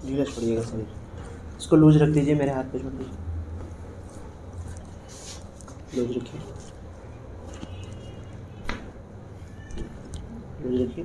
ढीला छोड़िएगा शरीर, इसको लूज रख दीजिए, मेरे हाथ पे छोड़ दीजिए, लूज रखिए, लूज रखिए।